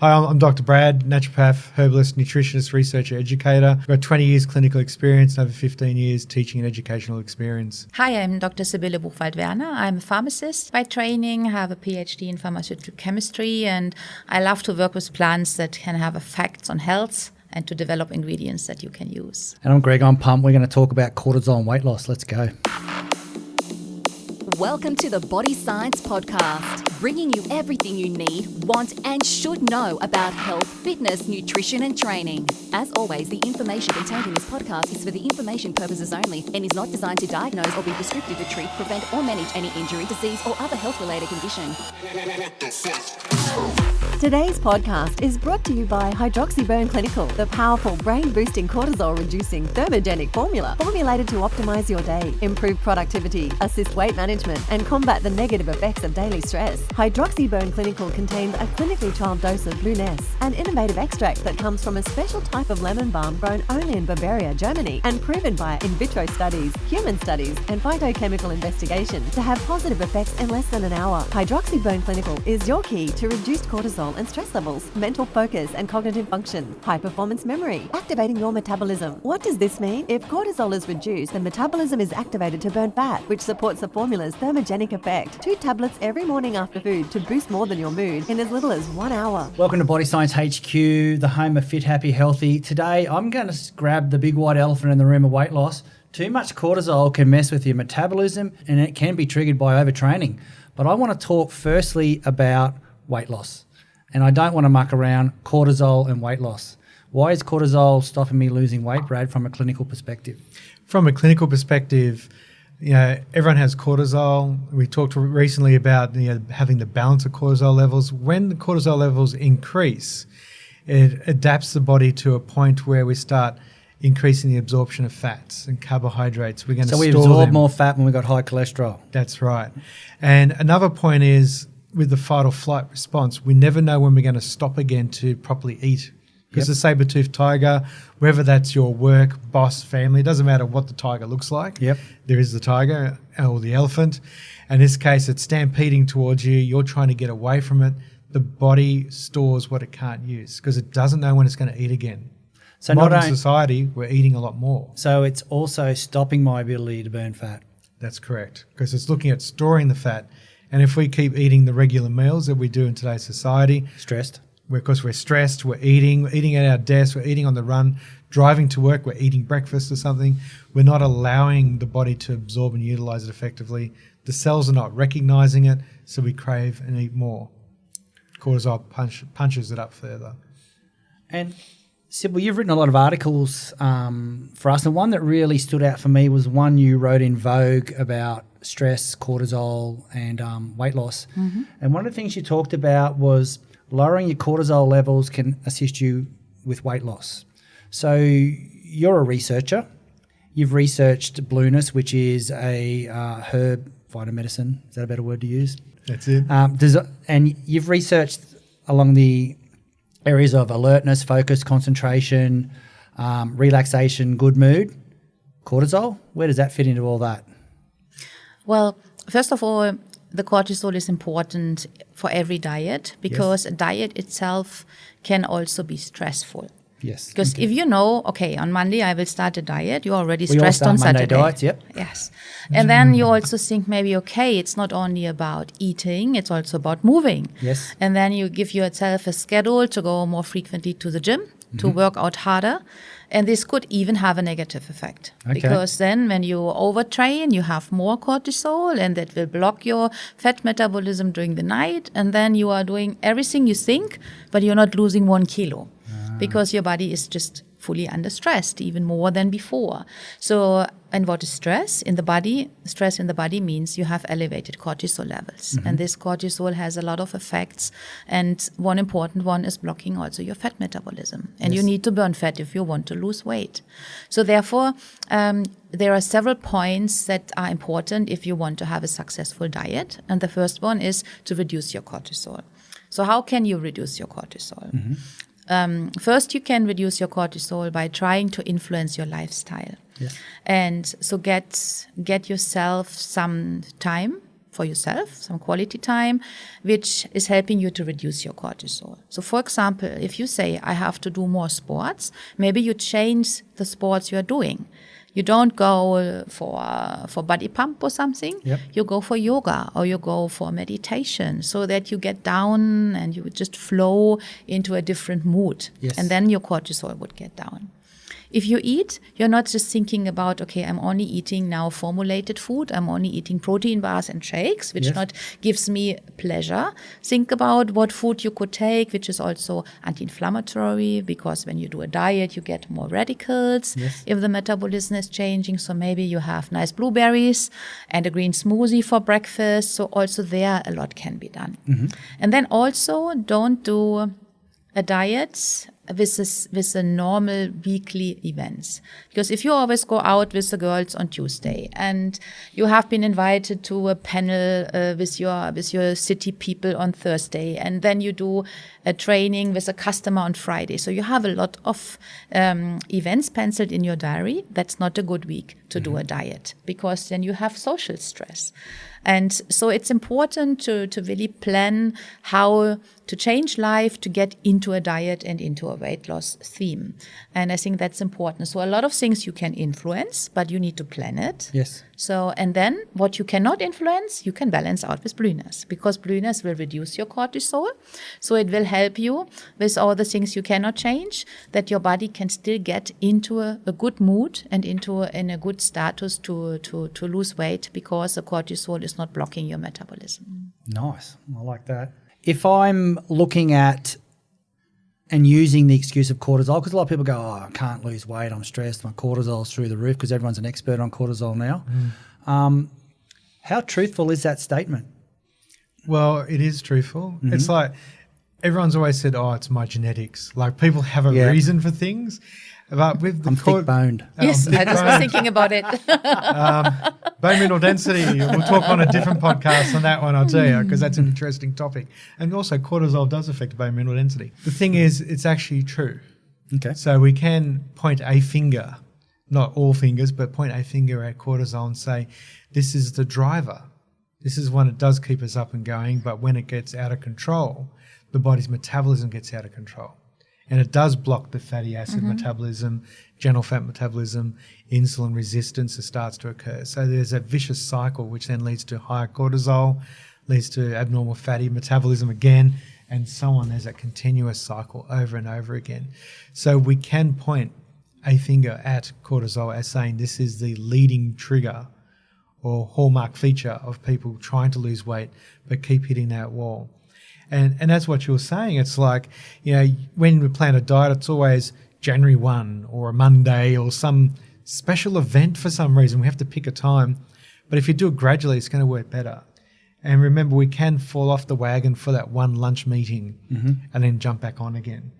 Hi, I'm Dr. Brad, naturopath, herbalist, nutritionist, researcher, educator. I've got 20 years clinical experience and over 15 years teaching and educational experience. Hi, I'm Dr. Sybille Buchwald-Werner. I'm a pharmacist by training, have a PhD in pharmaceutical chemistry, and I love to work with plants that can have effects on health and to develop ingredients that you can use. And I'm Greg, I'm pumped. We're going to talk about cortisol and weight loss. Let's go. Welcome to the Body Science Podcast, bringing you everything you need, want and should know about health, fitness, nutrition and training. As always, the information contained in this podcast is for the information purposes only and is not designed to diagnose or be prescriptive to treat, prevent or manage any injury, disease or other health-related condition. Today's podcast is brought to you by Hydroxyburn Clinical, the powerful brain-boosting cortisol-reducing thermogenic formula formulated to optimize your day, improve productivity, assist weight management, and combat the negative effects of daily stress. Hydroxyburn Clinical contains a clinically trialed dose of Bluenesse, an innovative extract that comes from a special type of lemon balm grown only in Bavaria, Germany, and proven by in vitro studies, human studies, and phytochemical investigation to have positive effects in less than an hour. Hydroxyburn Clinical is your key to reduced cortisol and stress levels, mental focus and cognitive function, high-performance memory, activating your metabolism. What does this mean? If cortisol is reduced, then metabolism is activated to burn fat, which supports the formula's thermogenic effect. 2 tablets every morning after food to boost more than your mood in as little as 1 hour. Welcome to Body Science HQ, the home of fit, happy, healthy. Today, I'm going to grab the big white elephant in the room of weight loss. Too much cortisol can mess with your metabolism and it can be triggered by overtraining. But I want to talk firstly about weight loss. And I don't want to muck around cortisol and weight loss. Why is cortisol stopping me losing weight, Brad, from a clinical perspective? From a clinical perspective, everyone has cortisol. We talked recently about having the balance of cortisol levels. When the cortisol levels increase, it adapts the body to a point where we start increasing the absorption of fats and carbohydrates. We're going to So we store absorb them. more fat when we've got high cholesterol. That's right. And another point is with the fight or flight response, we never know when we're going to stop again to properly eat. Because the saber-toothed tiger, whether that's your work, boss, family, it doesn't matter what the tiger looks like. Yep. There is the tiger or the elephant. In this case, it's stampeding towards you. You're trying to get away from it. The body stores what it can't use because it doesn't know when it's going to eat again. So Modern society, we're eating a lot more. So it's also stopping my ability to burn fat. That's correct, because it's looking at storing the fat. And if we keep eating the regular meals that we do in today's society, Stressed. because we're stressed, we're eating at our desk, we're eating on the run, driving to work, we're eating breakfast or something, we're not allowing the body to absorb and utilize it effectively. The cells are not recognizing it, so we crave and eat more. Cortisol punches it up further. And Sybille, you've written a lot of articles for us, and one that really stood out for me was one you wrote in Vogue about stress, cortisol, and weight loss. Mm-hmm. And one of the things you talked about was lowering your cortisol levels can assist you with weight loss. So you're a researcher. You've researched Bluenesse, which is a herb phytomedicine. Is that a better word to use? That's it. And you've researched along the areas of alertness, focus, concentration, relaxation, good mood. Cortisol, where does that fit into all that? Well, first of all, the cortisol is important for every diet because a diet itself can also be stressful. Yes. Because if you know, on Monday I will start a diet, you're already We all stressed start on Monday Saturday. diets, yep. Yes. And then you also think maybe, it's not only about eating, it's also about moving. Yes. And then you give yourself a schedule to go more frequently to the gym, to work out harder. And this could even have a negative effect. Okay. Because then when you overtrain, you have more cortisol and that will block your fat metabolism during the night. And then you are doing everything you think, but you're not losing 1 kilo. Because your body is just fully under stress, even more than before. So, and what is stress in the body? Stress in the body means you have elevated cortisol levels. And this cortisol has a lot of effects. And one important one is blocking also your fat metabolism. And you need to burn fat if you want to lose weight. So therefore, there are several points that are important if you want to have a successful diet. And the first one is to reduce your cortisol. So how can you reduce your cortisol? First, you can reduce your cortisol by trying to influence your lifestyle. Yes. And so get yourself some time for yourself, some quality time, which is helping you to reduce your cortisol. So for example, if you say, I have to do more sports, maybe you change the sports you're doing. You don't go for body pump or something. Yep. You go for yoga or you go for meditation so that you get down and you would just flow into a different mood. Yes. And then your cortisol would get down. If you eat, you're not just thinking about, okay, I'm only eating now formulated food. I'm only eating protein bars and shakes, which Yes. not gives me pleasure. Think about what food you could take, which is also anti-inflammatory, because when you do a diet, you get more radicals Yes. if the metabolism is changing. So maybe you have nice blueberries and a green smoothie for breakfast. So also there, a lot can be done. And then also don't do a diet with a normal weekly events. Because if you always go out with the girls on Tuesday and you have been invited to a panel with your city people on Thursday, and then you do a training with a customer on Friday. So you have a lot of events penciled in your diary. That's not a good week to do a diet, because then you have social stress. And so it's important to really plan how to change life to get into a diet and into a weight loss theme. And I think that's important. So a lot of things you can influence, but you need to plan it. Yes. So, and then what you cannot influence, you can balance out with Bluenesse, because Bluenesse will reduce your cortisol. So it will help you with all the things you cannot change, that your body can still get into a good mood and in a good status to lose weight, because the cortisol is not blocking your metabolism. Nice. I like that. If I'm looking at and using the excuse of cortisol, because a lot of people go, I can't lose weight, I'm stressed, my cortisol's through the roof, because everyone's an expert on cortisol now. How truthful is that statement? Well, it is truthful. It's like everyone's always said, oh, it's my genetics. Like people have a Yeah. reason for things. But with the I'm thick-boned. Yes, I was thick-boned. thinking about it. Bone mineral density, we'll talk on a different podcast on that one, I'll tell you, because that's an interesting topic. And also cortisol does affect bone mineral density. The thing is, it's actually true. Okay. So we can point a finger, not all fingers, but point a finger at cortisol and say, this is the driver. This is when it does keep us up and going, but when it gets out of control, the body's metabolism gets out of control. And it does block the fatty acid metabolism, general fat metabolism, insulin resistance that starts to occur. So there's a vicious cycle which then leads to higher cortisol, leads to abnormal fatty metabolism again, and so on. There's a continuous cycle over and over again. So we can point a finger at cortisol as saying this is the leading trigger or hallmark feature of people trying to lose weight but keep hitting that wall. And that's what you were saying. It's like, you know, when we plan a diet, it's always January 1 or a Monday or some special event for some reason. We have to pick a time. But if you do it gradually, it's going to work better. And remember, we can fall off the wagon for that one lunch meeting and then jump back on again.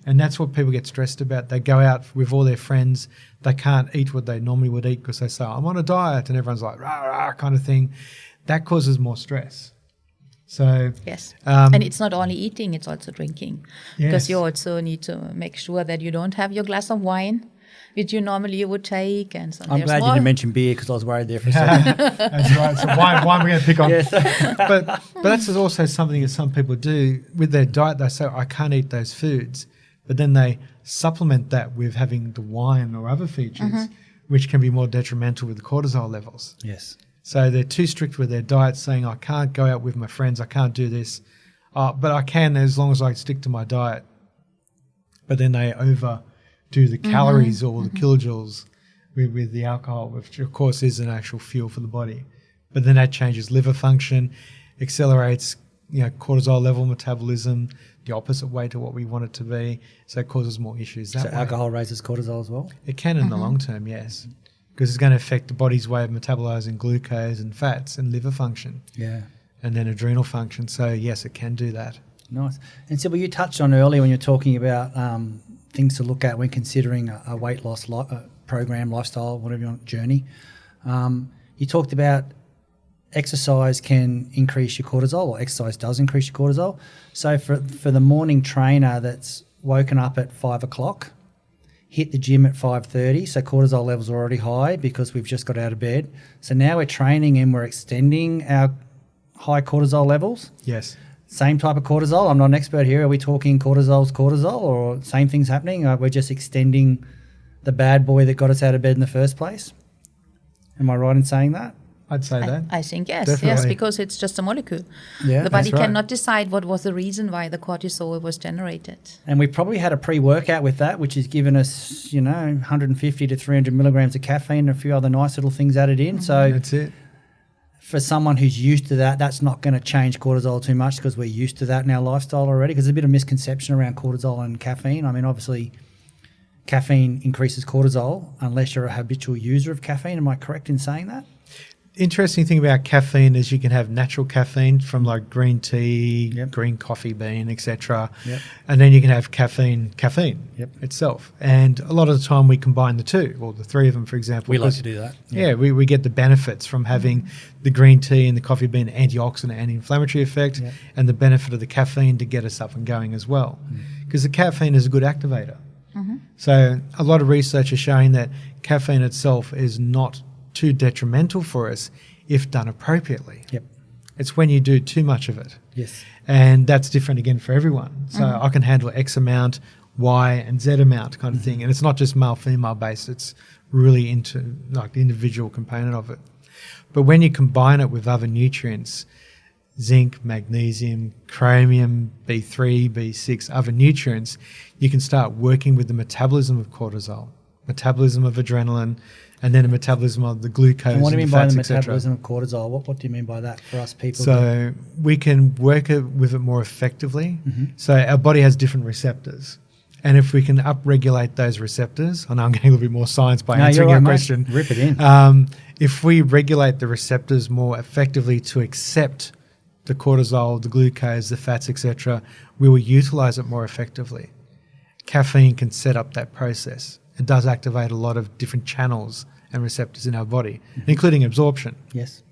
And that's what people get stressed about. They go out with all their friends. They can't eat what they normally would eat because they say, I'm on a diet. And everyone's like, rah, rah, kind of thing. That causes more stress. So Yes. And it's not only eating, it's also drinking. Yes. Because you also need to make sure that you don't have your glass of wine, which you normally would take. And so I'm glad you didn't mention beer, because I was worried there for a second. That's right. So wine we're going to pick on. Yes. But that's also something that some people do with their diet. They say, I can't eat those foods. But then they supplement that with having the wine or other features, which can be more detrimental with the cortisol levels. Yes. So they're too strict with their diet, saying, I can't go out with my friends, I can't do this. But I can as long as I stick to my diet. But then they overdo the calories or the kilojoules with the alcohol, which of course is an actual fuel for the body. But then that changes liver function, accelerates, you know, cortisol level metabolism, the opposite way to what we want it to be. So it causes more issues that So way. alcohol raises cortisol as well? It can in the long term, yes. Because it's going to affect the body's way of metabolizing glucose and fats and liver function Yeah. and then adrenal function. So, yes, it can do that. Nice. And Sybille, you touched on earlier when you're talking about things to look at when considering a weight loss program, lifestyle, whatever you want, journey. You talked about exercise can increase your cortisol, or exercise does increase your cortisol. So for the morning trainer that's woken up at 5 o'clock, hit the gym at 5:30, so cortisol levels are already high because we've just got out of bed. So now we're training and we're extending our high cortisol levels. Yes. Same type of cortisol. I'm not an expert here. Are we talking cortisol, or same things happening? We're just extending the bad boy that got us out of bed in the first place? Am I right in saying that? I'd say that. I think yes, Definitely. because it's just a molecule. Yeah, the body that's right. cannot decide what was the reason why the cortisol was generated. And we probably had a pre-workout with that, which has given us, 150 to 300 milligrams of caffeine and a few other nice little things added in. So That's it. for someone who's used to that, that's not going to change cortisol too much because we're used to that in our lifestyle already. Because there's a bit of misconception around cortisol and caffeine. I mean, obviously, caffeine increases cortisol unless you're a habitual user of caffeine. Am I correct in saying that? Interesting thing about caffeine is you can have natural caffeine from like green tea, Yep. green coffee bean, etc. Yep. And then you can have caffeine Yep. itself. And a lot of the time we combine the two, or the three of them, for example. We like because- to do that. Yeah, we get the benefits from having the green tea and the coffee bean antioxidant, anti-inflammatory effect, Yep. and the benefit of the caffeine to get us up and going as well. Because the caffeine is a good activator. So a lot of research is showing that caffeine itself is not too detrimental for us if done appropriately. Yep. It's when you do too much of it. Yes. And that's different again for everyone. So I can handle X amount, Y and Z amount kind of thing. And it's not just male, female based. It's really into like the individual component of it. But when you combine it with other nutrients, zinc, magnesium, chromium, B3, B6, other nutrients, you can start working with the metabolism of cortisol, metabolism of adrenaline, and then a metabolism of the glucose And what do you and mean the by fats, the etc. metabolism of cortisol? What do you mean by that for us people? So we can work with it more effectively. Mm-hmm. So our body has different receptors. And if we can upregulate those receptors, I know I'm getting a little bit more science by answering you're your right, mate. question. Rip it in. If we regulate the receptors more effectively to accept the cortisol, the glucose, the fats, etc., we will utilize it more effectively. Caffeine can set up that process. It does activate a lot of different channels and receptors in our body, including absorption. Yes.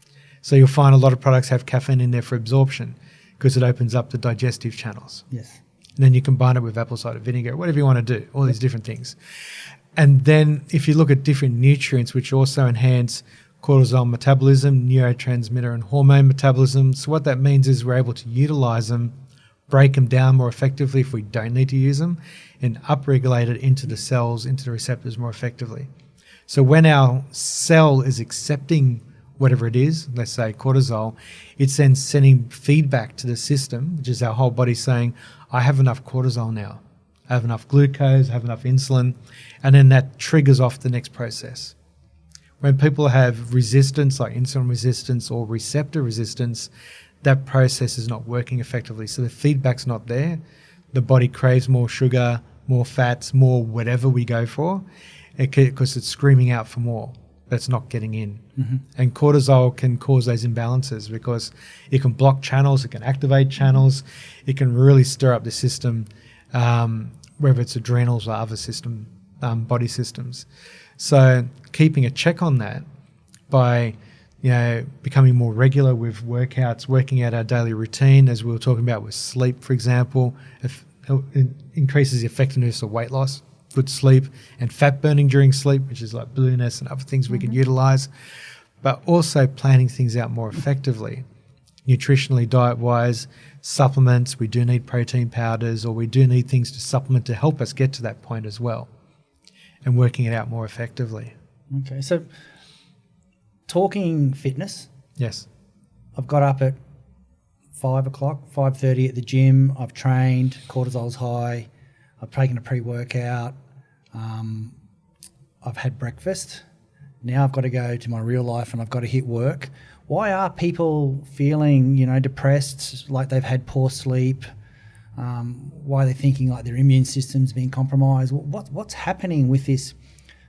So you'll find a lot of products have caffeine in there for absorption because it opens up the digestive channels. Yes. And then you combine it with apple cider vinegar, whatever you want to do, all these different things. And then if you look at different nutrients which also enhance cortisol metabolism, neurotransmitter and hormone metabolism, so what that means is we're able to utilize them, break them down more effectively if we don't need to use them, and upregulate it into the cells, into the receptors more effectively. So when our cell is accepting whatever it is, let's say cortisol, it's then sending feedback to the system, which is our whole body saying, I have enough cortisol now. I have enough glucose, I have enough insulin, and then that triggers off the next process. When people have resistance, like insulin resistance or receptor resistance, that process is not working effectively. So the feedback's not there. The body craves more sugar, more fats, more whatever we go for, because it's screaming out for more. That's not getting in. And cortisol can cause those imbalances because it can block channels, it can activate channels, it can really stir up the system, whether it's adrenals or other system, body systems. So keeping a check on that by becoming more regular with workouts, working out our daily routine, as we were talking about with sleep, for example, it increases the effectiveness of weight loss. Good sleep and fat burning during sleep, which is like Bluenesse and other things we can utilize, but also planning things out more effectively. Nutritionally, diet-wise, supplements, we do need protein powders, or we do need things to supplement to help us get to that point as well, and working it out more effectively. Okay, so talking fitness, Yes. I've got up at 5 o'clock, 5:30 at the gym. I've trained, cortisol's high. I've taken a pre-workout. I've had breakfast. Now I've got to go to my real life and I've got to hit work. Why are people feeling, depressed, like they've had poor sleep? Why are they thinking like their immune system's being compromised? What's happening with this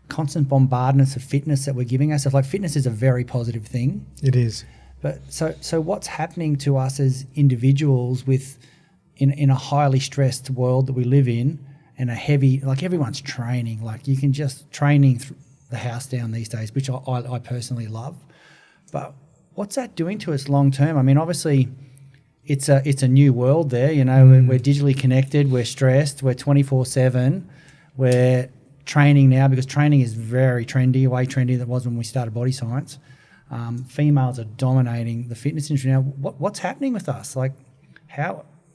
constant bombardment of fitness that we're giving ourselves? Like, fitness is a very positive thing. It is. But so what's happening to us as individuals in a highly stressed world that we live in, and a heavy, like everyone's training, like you can just training the house down these days, which I personally love. But what's that doing to us long term? I mean, obviously it's a new world there, we're digitally connected, we're stressed, we're 24/7, we're training now because training is very trendy, way trendier than it was when we started body science. females are dominating the fitness industry now. What's happening with us? Like,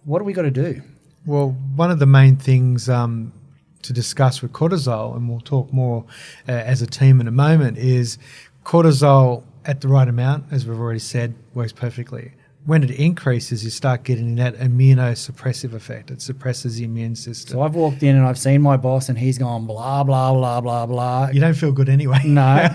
what do we got to do? Well, one of the main things to discuss with cortisol, and we'll talk more as a team in a moment, is cortisol at the right amount, as we've already said, works perfectly. When it increases, you start getting that immunosuppressive effect. It suppresses the immune system. So I've walked in and I've seen my boss and he's gone blah, blah, blah, blah, blah. You don't feel good anyway. No.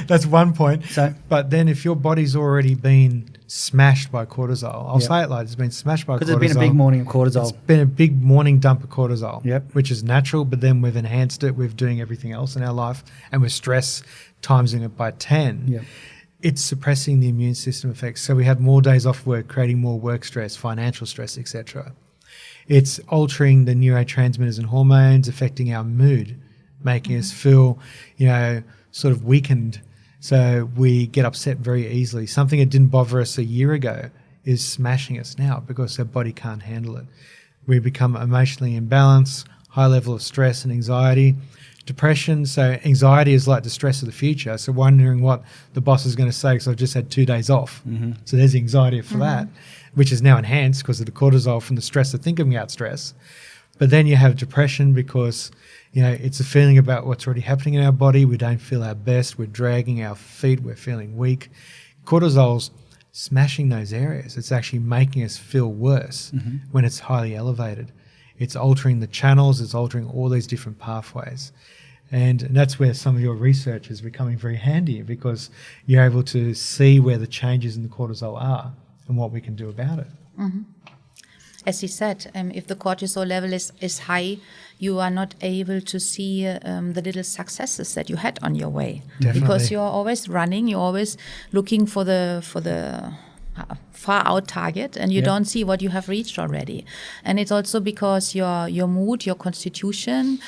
That's one point. So, but then if your body's already been smashed by cortisol, I'll say it like it's been smashed by cortisol. Because there's been a big morning of cortisol. It's been a big morning dump of cortisol, Yep. which is natural, but then we've enhanced it with doing everything else in our life and with stress timesing it by 10. Yep. It's suppressing the immune system effects. So we have more days off work, creating more work stress, financial stress, etc. It's altering the neurotransmitters and hormones, affecting our mood, making us feel, sort of weakened. So we get upset very easily. Something that didn't bother us a year ago is smashing us now because our body can't handle it. We become emotionally imbalanced, high level of stress and anxiety. Depression, so anxiety is like the stress of the future. So wondering what the boss is going to say because I've just had 2 days off. Mm-hmm. So there's the anxiety for that, which is now enhanced because of the cortisol from the stress of thinking about stress. But then you have depression because, it's a feeling about what's already happening in our body. We don't feel our best. We're dragging our feet. We're feeling weak. Cortisol's smashing those areas. It's actually making us feel worse when it's highly elevated. It's altering the channels. It's altering all these different pathways. And that's where some of your research is becoming very handy because you're able to see where the changes in the cortisol are and what we can do about it. Mm-hmm. As he said, if the cortisol level is high, you are not able to see the little successes that you had on your way. Definitely. Because you're always running, you're always looking for the far out target, and you don't see what you have reached already. And it's also because your mood, your constitution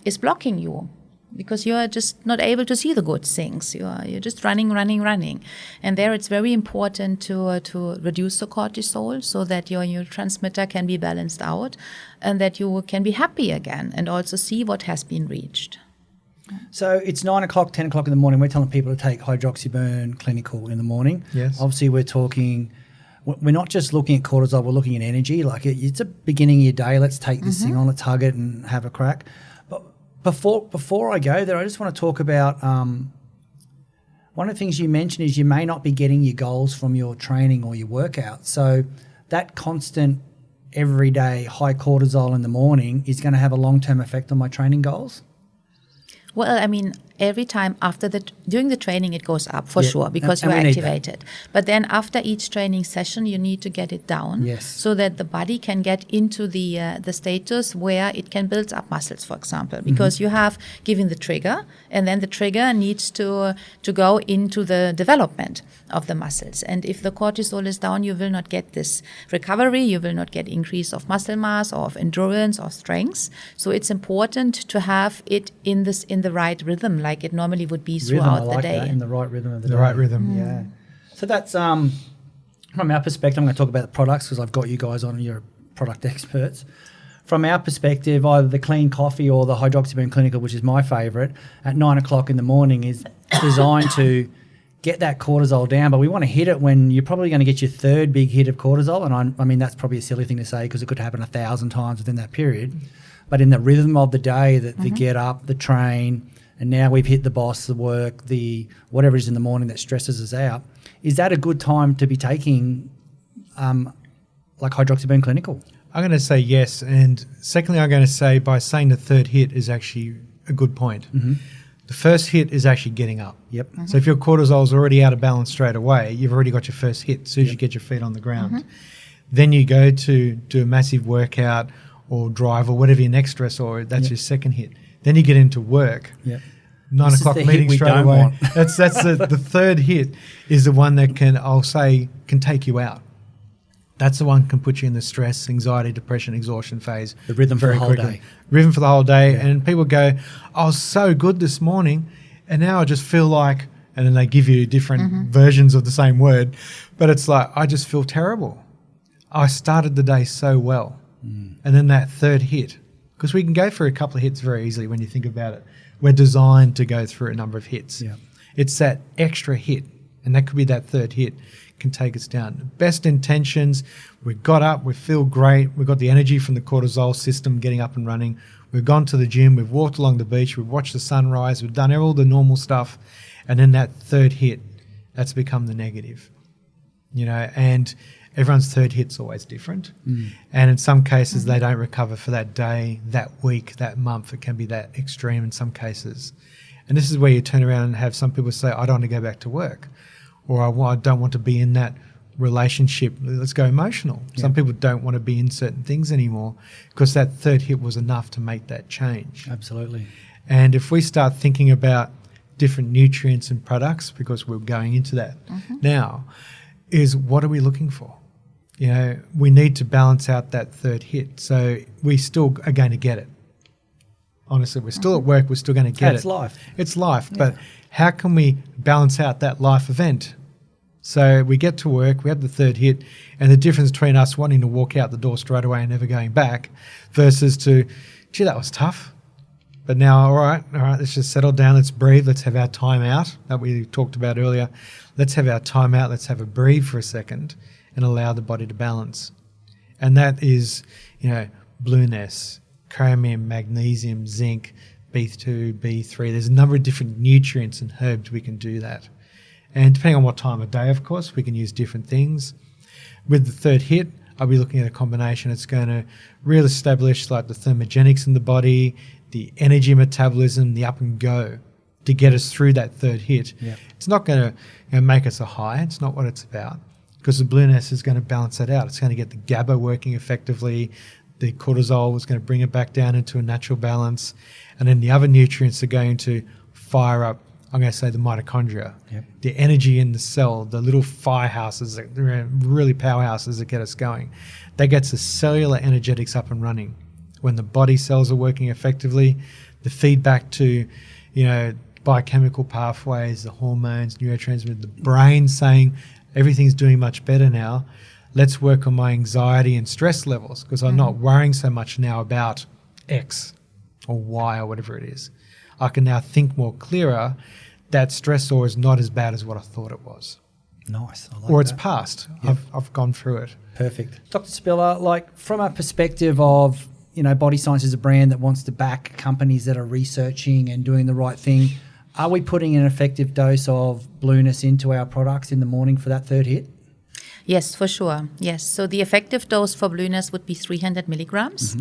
is blocking you, because you are just not able to see the good things. You're just running. And there it's very important to reduce the cortisol so that your neurotransmitter can be balanced out and that you can be happy again and also see what has been reached. So it's 9 o'clock, 10 o'clock in the morning. We're telling people to take hydroxyburn clinical in the morning. Yes. Obviously, we're not just looking at cortisol, we're looking at energy. Like it's a beginning of your day. Let's take this thing on, let's hug it and have a crack. But before I go there, I just want to talk about one of the things you mentioned is you may not be getting your goals from your training or your workout. So that constant everyday high cortisol in the morning is going to have a long-term effect on my training goals. Well, I mean, every time during the training it goes up for sure because you're activated. But then after each training session, you need to get it down so that the body can get into the status where it can build up muscles, for example, because you have given the trigger, and then the trigger needs to go into the development of the muscles. And if the cortisol is down, you will not get this recovery, you will not get increase of muscle mass or of endurance or strength. So it's important to have it in the right rhythm, like it normally would be throughout the day. In the right rhythm of the day. The right rhythm. Yeah. So that's from our perspective. I'm going to talk about the products because I've got you guys on. You're product experts. From our perspective, either the clean coffee or the hydroxyburn clinical, which is my favourite, at 9 o'clock in the morning is designed to get that cortisol down. But we want to hit it when you're probably going to get your third big hit of cortisol. And I mean, that's probably a silly thing to say because it could happen 1,000 times within that period. But in the rhythm of the day, the get up, the train, and now we've hit the boss, the work, the whatever it is in the morning that stresses us out, is that a good time to be taking like hydroxyburn clinical? I'm going to say yes. And secondly, I'm going to say by saying the third hit is actually a good point. The first hit is actually getting up. Yep. So if your cortisol is already out of balance straight away, you've already got your first hit as soon as you get your feet on the ground. Then you go to do a massive workout or drive or whatever your next stressor, that's your second hit. Then you get into work. 9 o'clock meeting straight away. That's the third hit is the one that can take you out. That's the one that can put you in the stress, anxiety, depression, exhaustion phase. The rhythm for the whole day. Rhythm for the whole day. Yeah. And people go, I was so good this morning and now I just feel like, and then they give you different versions of the same word, but it's like, I just feel terrible. I started the day so well. And then that third hit, because we can go through a couple of hits very easily when you think about it. We're designed to go through a number of hits. Yeah. It's that extra hit And that could be that third hit can take us down. Best intentions, we got up, we feel great, we've got the energy from the cortisol system getting up and running, we've gone to the gym, we've walked along the beach, we've watched the sunrise, we've done all the normal stuff, and then that third hit, that's become the negative. And everyone's third hit's always different. And in some cases, they don't recover for that day, that week, that month. It can be that extreme in some cases. And this is where you turn around and have some people say, I don't want to go back to work, or I don't want to be in that relationship. Let's go emotional. Yeah. Some people don't want to be in certain things anymore because that third hit was enough to make that change. Absolutely. And if we start thinking about different nutrients and products, because we're going into that now, is what are we looking for? We need to balance out that third hit. So we still are going to get it. Honestly, we're still at work, we're still going to get it. It's life. It's life. But how can we balance out that life event? So we get to work, we have the third hit, and the difference between us wanting to walk out the door straight away and never going back versus to, gee, that was tough. But now, all right, let's just settle down, let's breathe, let's have our time out that we talked about earlier. Let's have our time out, let's have a breathe for a second and allow the body to balance. And that is, Bluenesse, chromium, magnesium, zinc, B2, B3. There's a number of different nutrients and herbs we can do that. And depending on what time of day, of course, we can use different things. With the third hit, I'll be looking at a combination. It's going to really establish like the thermogenics in the body, the energy metabolism, the up and go to get us through that third hit. Yeah. It's not going to make us a high. It's not what it's about, because the Bluenesse is going to balance that out. It's going to get the GABA working effectively. The cortisol is going to bring it back down into a natural balance. And then the other nutrients are going to fire up, I'm going to say, the mitochondria, the energy in the cell, the little firehouses, really powerhouses that get us going. That gets the cellular energetics up and running. When the body cells are working effectively, the feedback to, biochemical pathways, the hormones, neurotransmitters, the brain saying everything's doing much better now. Let's work on my anxiety and stress levels, because I'm not worrying so much now about X or Y or whatever it is. I can now think more clearer. That stressor is not as bad as what I thought it was. Nice. I like or it's that. past. Yep. I've gone through it. Perfect. Dr. Sybille, from a perspective of, Body Science is a brand that wants to back companies that are researching and doing the right thing. Are we putting an effective dose of Bluenesse into our products in the morning for that third hit? Yes, for sure. Yes. So the effective dose for Bluenesse would be 300 milligrams.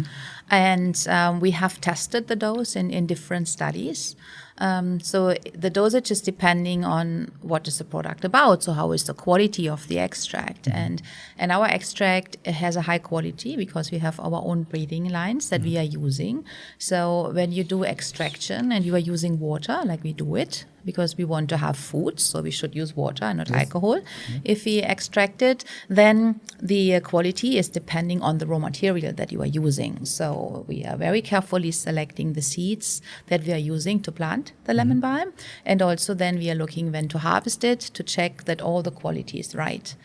And we have tested the dose in different studies. So the dosage is depending on what is the product about. So how is the quality of the extract? And our extract has a high quality because we have our own breeding lines that we are using. So when you do extraction and you are using water, like we do it, because we want to have food, so we should use water and not alcohol. If we extract it, then the quality is depending on the raw material that you are using. So we are very carefully selecting the seeds that we are using to plant the lemon balm, and also then we are looking when to harvest it to check that all the quality is right.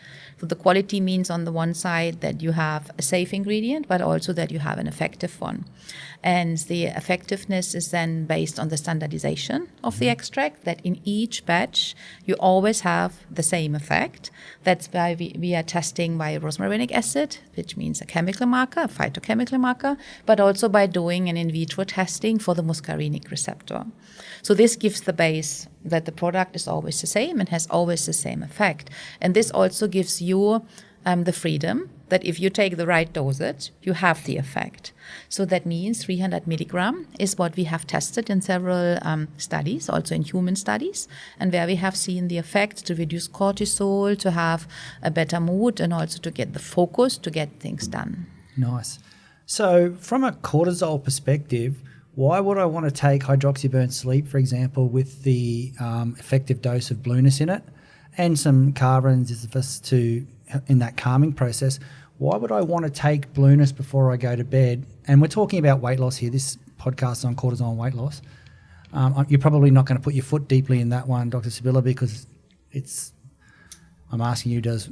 So the quality means on the one side that you have a safe ingredient, but also that you have an effective one. And the effectiveness is then based on the standardization of the extract, that in each batch you always have the same effect. That's why we are testing by rosmarinic acid, which means a chemical marker, a phytochemical marker, but also by doing an in vitro testing for the muscarinic receptor. So this gives the base that the product is always the same and has always the same effect. And this also gives you the freedom that if you take the right dosage, you have the effect. So that means 300 milligram is what we have tested in several studies, also in human studies, and where we have seen the effect to reduce cortisol, to have a better mood, and also to get the focus to get things done. Nice. So from a cortisol perspective, why would I want to take hydroxyburn sleep, for example, with the effective dose of Bluenesse in it and some carbohydrates to in that calming process? Why would I want to take Bluenesse before I go to bed? And we're talking about weight loss here. This podcast is on cortisol and weight loss. You're probably not going to put your foot deeply in that one, Dr. Sybille, because I'm asking you, does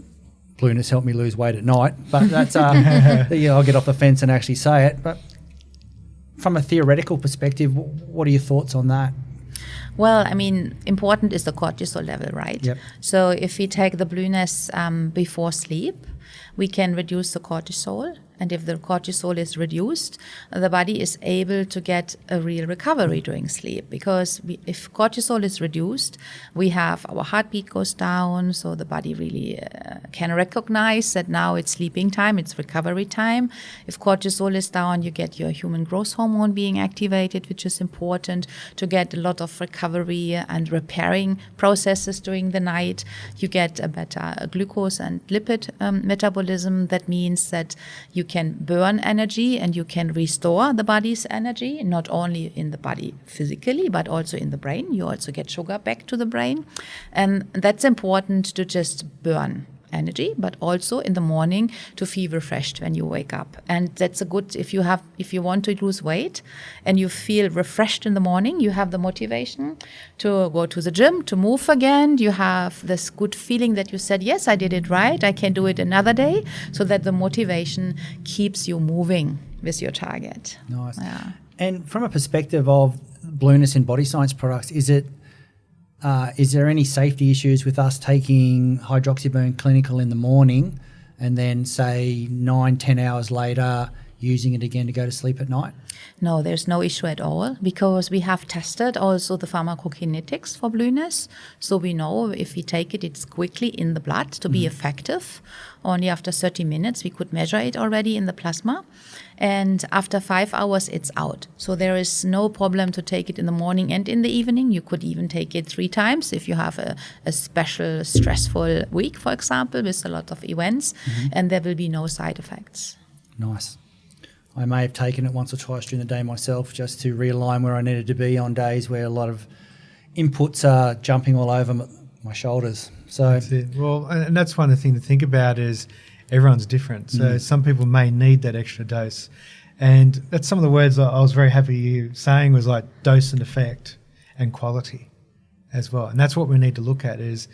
Bluenesse help me lose weight at night? But that's I'll get off the fence and actually say it. But from a theoretical perspective, what are your thoughts on that? Well, I mean, important is the cortisol level, right? Yep. So if we take the Bluenesse before sleep, we can reduce the cortisol. And if the cortisol is reduced, the body is able to get a real recovery during sleep. Because if cortisol is reduced, we have our heartbeat goes down, so the body really can recognize that now it's sleeping time, it's recovery time. If cortisol is down, you get your human growth hormone being activated, which is important to get a lot of recovery and repairing processes during the night. You get a better glucose and lipid metabolism. That means that you can burn energy and you can restore the body's energy, not only in the body physically, but also in the brain. You also get sugar back to the brain. And that's important to just burn energy, but also in the morning to feel refreshed when you wake up. And that's a good, if you want to lose weight and you feel refreshed in the morning, you have the motivation to go to the gym, to move again. You have this good feeling that you said, yes, I did it right, I can do it another day, so that the motivation keeps you moving with your target. Nice. Yeah. And from a perspective of Bluenesse in body science products, is there any safety issues with us taking hydroxyburn clinical in the morning and then say 9-10 hours later using it again to go to sleep at night? No, there's no issue at all, because we have tested also the pharmacokinetics for Bluenesse. So we know if we take it, it's quickly in the blood to be effective. Only after 30 minutes, we could measure it already in the plasma. And after 5 hours, it's out. So there is no problem to take it in the morning and in the evening. You could even take it 3 times if you have a special stressful week, for example, with a lot of events, and there will be no side effects. Nice. I may have taken it once or twice during the day myself just to realign where I needed to be on days where a lot of inputs are jumping all over my shoulders. So That's it. Well, and that's one of the things to think about is everyone's different. So some people may need that extra dose. And that's some of the words I was very happy you saying was like dose and effect and quality as well. And that's what we need to look at is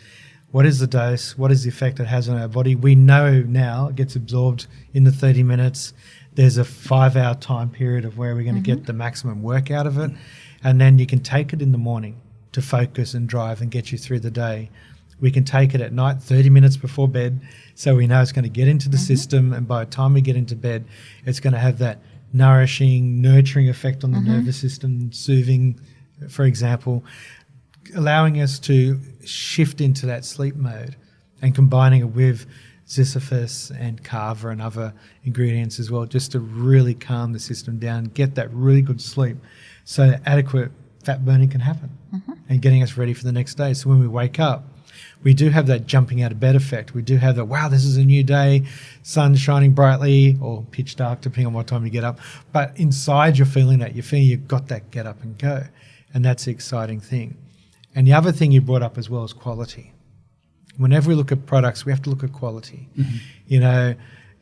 what is the dose, what is the effect it has on our body. We know now it gets absorbed in the 30 minutes. There's a 5-hour time period of where we're going to get the maximum work out of it. And then you can take it in the morning to focus and drive and get you through the day. We can take it at night, 30 minutes before bed, so we know it's going to get into the system, and by the time we get into bed, it's going to have that nourishing, nurturing effect on the nervous system, soothing, for example, allowing us to shift into that sleep mode and combining it with Ziziphus and Kava and other ingredients as well, just to really calm the system down, get that really good sleep so that adequate fat burning can happen and getting us ready for the next day. So when we wake up, we do have that jumping out of bed effect. We do have that, wow, this is a new day, sun shining brightly or pitch dark, depending on what time you get up. But inside you're feeling that. You're feeling you've got that get up and go. And that's the exciting thing. And the other thing you brought up as well is quality. Whenever we look at products, we have to look at quality. You know,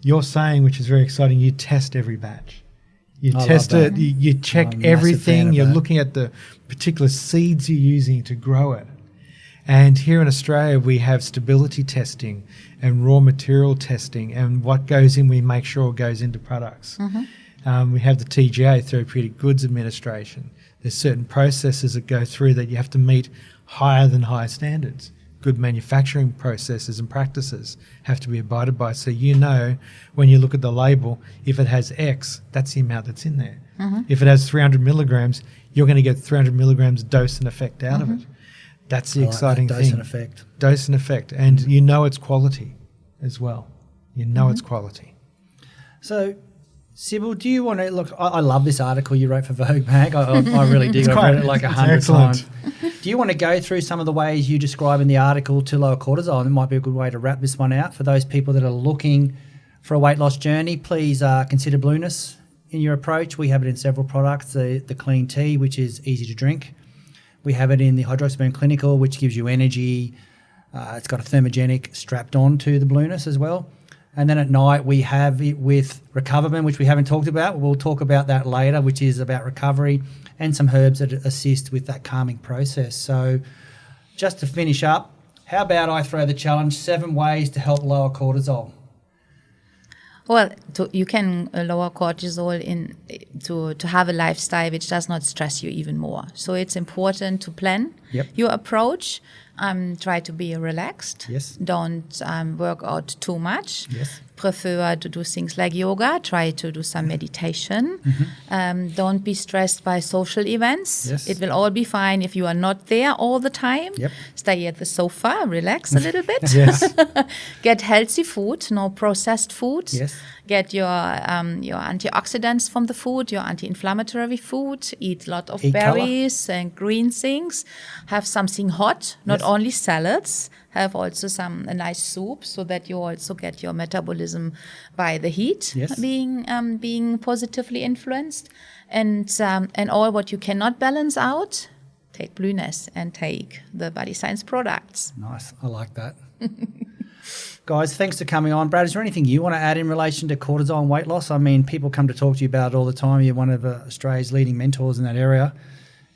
you're saying, which is very exciting, you test every batch. You test it, you check everything, you're looking at the particular seeds you're using to grow it. And here in Australia, we have stability testing and raw material testing, and what goes in, we make sure goes into products. We have the TGA, Therapeutic Goods Administration. There's certain processes that go through that you have to meet higher than high standards. Good manufacturing processes and practices have to be abided by. So you know when you look at the label, if it has X, that's the amount that's in there. If it has 300 milligrams, you're going to get 300 milligrams dose and effect out of it. That's the exciting thing. Dose and effect. Dose and effect. And you know it's quality as well. You know it's quality. So, Sybille, do you want to look? I love this article you wrote for Vogue Mag. I really do. I've read it like 100 times. Do you want to go through some of the ways you describe in the article to lower cortisol? And it might be a good way to wrap this one out for those people that are looking for a weight loss journey. Please consider Bluenesse in your approach. We have it in several products. The clean tea, which is easy to drink. We have it in the hydroxyburn clinical, which gives you energy. It's got a thermogenic strapped on to the Bluenesse as well. And then at night, we have it with Recoverburn, which we haven't talked about. We'll talk about that later, which is about recovery and some herbs that assist with that calming process. So just to finish up, how about I throw the challenge, 7 ways to help lower cortisol? Well, you can lower cortisol to have a lifestyle which does not stress you even more. So it's important to plan your approach. Try to be relaxed. Yes. Don't work out too much. Yes. Prefer to do things like yoga. Try to do some meditation. Don't be stressed by social events. Yes. It will all be fine if you are not there all the time. Yep. Stay at the sofa, relax a little bit. Yes. Get healthy food, no processed food. Yes. Get your antioxidants from the food, your anti-inflammatory food. Eat a lot of Eat berries and green things. Have something hot, not only salads. Have also a nice soup so that you also get your metabolism by the heat being positively influenced. And all what you cannot balance out, take Bluenesse and take the Body Science products. Nice. I like that. Guys, thanks for coming on. Brad, is there anything you want to add in relation to cortisol and weight loss? I mean, people come to talk to you about it all the time. You're one of Australia's leading mentors in that area.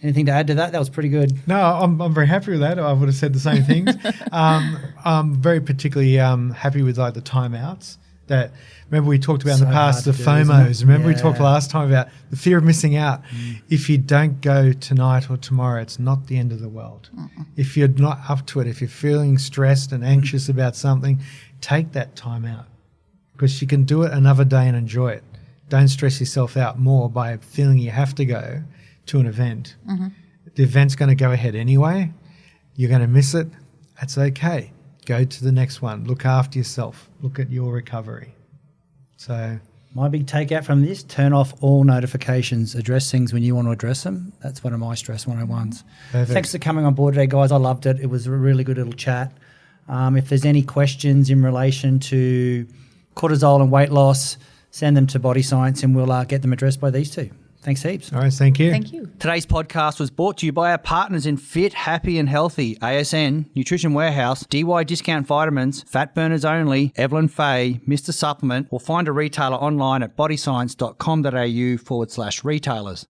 Anything to add to that? That was pretty good. No, I'm very happy with that. I would have said the same things. I'm very particularly happy with like the timeouts. That remember we talked about in the past, the FOMOs. Remember we talked last time about the fear of missing out. If you don't go tonight or tomorrow, it's not the end of the world. If you're not up to it, if you're feeling stressed and anxious about something, take that time out because you can do it another day and enjoy it. Don't stress yourself out more by feeling you have to go to an event. The event's going to go ahead anyway. You're going to miss it. That's okay. Go to the next one. Look after yourself. Look at your recovery. So my big takeout from this, turn off all notifications. Address things when you want to address them. That's one of my Stress 101s. Perfect. Thanks for coming on board today, guys. I loved it. It was a really good little chat. If there's any questions in relation to cortisol and weight loss, send them to Body Science and we'll get them addressed by these two. Thanks heaps. all right, thank you. Thank you. Today's podcast was brought to you by our partners in Fit, Happy and Healthy, ASN, Nutrition Warehouse, DY Discount Vitamins, Fat Burners Only, Evelyn Faye, Mr. Supplement, or find a retailer online at bodyscience.com.au/retailers.